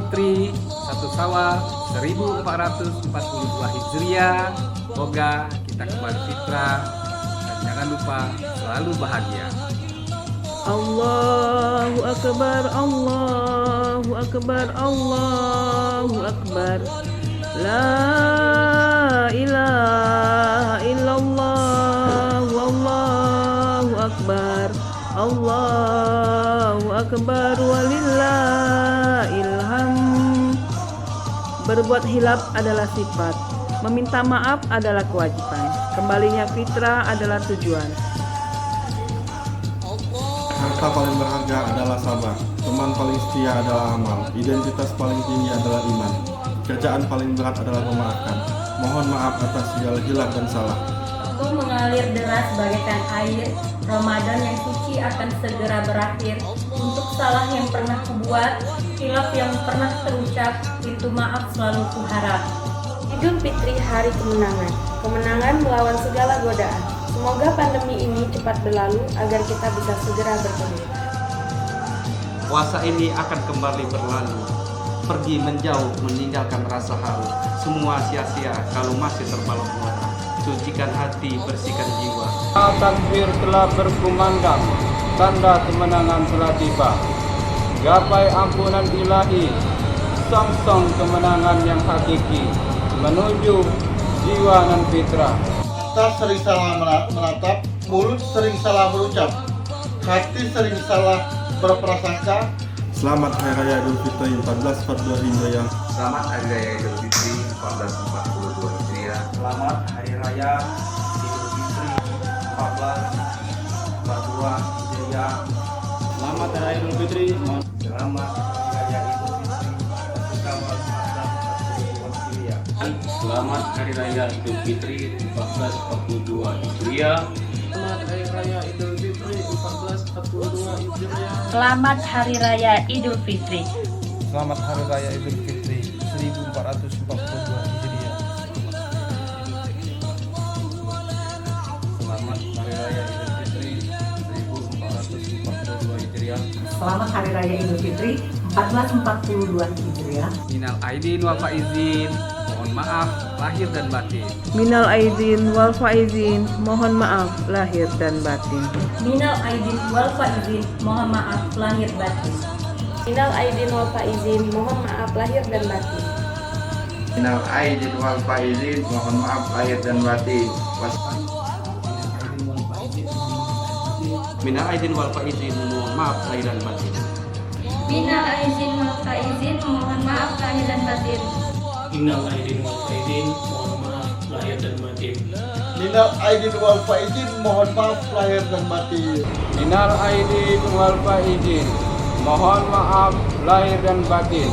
Fitri 1 Syawal 1442 Hijriah. Semoga kita kembali fitrah dan jangan lupa selalu bahagia. Allahu Akbar, Allahu Akbar, Allahu Akbar. La ilaha illallah, wallahu akbar. Allahu Akbar, walillahil hamd. Berbuat hilaf adalah sifat, meminta maaf adalah kewajiban, kembalinya fitrah adalah tujuan. Harta paling berharga adalah sabar, teman paling setia adalah amal, identitas paling tinggi adalah iman, kerjaan paling berat adalah memaafkan. Mohon maaf atas segala hilaf dan salah. Waktu mengalir deras bagaikan air, Ramadan yang suci akan segera berakhir. Untuk salah yang pernah kubuat, hilaf yang pernah terucap, pintu maaf selalu kuharap. Idul Fitri hari kemenangan, kemenangan melawan segala godaan. Semoga pandemi ini cepat berlalu agar kita bisa segera bertemu. Puasa ini akan kembali berlalu, pergi menjauh meninggalkan rasa haru. Semua sia-sia kalau masih terbalok mata. Sucikan hati, bersihkan jiwa. Takbir telah berkumandang, tanda kemenangan telah tiba. Gapai ampunan ilahi, song-song kemenangan yang hakiki, menuju jiwa dan fitrah. Mata sering salah menatap, mulut sering salah berucap, hati sering salah berprasangka. Selamat Hari Raya Idul Fitri 1442 Hijriah. Selamat Hari Raya Idul Fitri 1442 Hijriah. Selamat Hari Raya Idul Fitri 1442 Hijriah. Selamat Hari Raya Idul Fitri. Selamat Hari Raya Idul Fitri 1442 Hijriah. Selamat Hari Raya Idul Fitri 1442 Hijriah. Selamat Hari Raya Idul Fitri 1442 Hijriah. Selamat Hari Raya Idul Fitri. Selamat Hari Raya Idul Fitri 1442 Hijriah. Selamat Hari Raya Idul Fitri 1442 Hijriah. Selamat Hari Raya Idul Fitri 1442 Hijriah. Minal aidin wal faizin, mohon maaf lahir dan batin. Minal aidin wal faizin, mohon maaf lahir dan batin. Minal aidin wal faizin, mohon maaf lahir batin. Minal aidin wal faizin, mohon maaf lahir dan batin. Minal aidin wal faizin, mohon maaf lahir dan batin. Minal aidin wal faizin, mohon maaf lahir dan batin. Minal aidin wal faizin, mohon maaf lahir dan batin. Innal aidin wal faizin, mohon maaf lahir dan batin. Minal aidin wal faizin, mohon maaf lahir dan batin. Minal aidin wal faizin, mohon maaf lahir dan batin.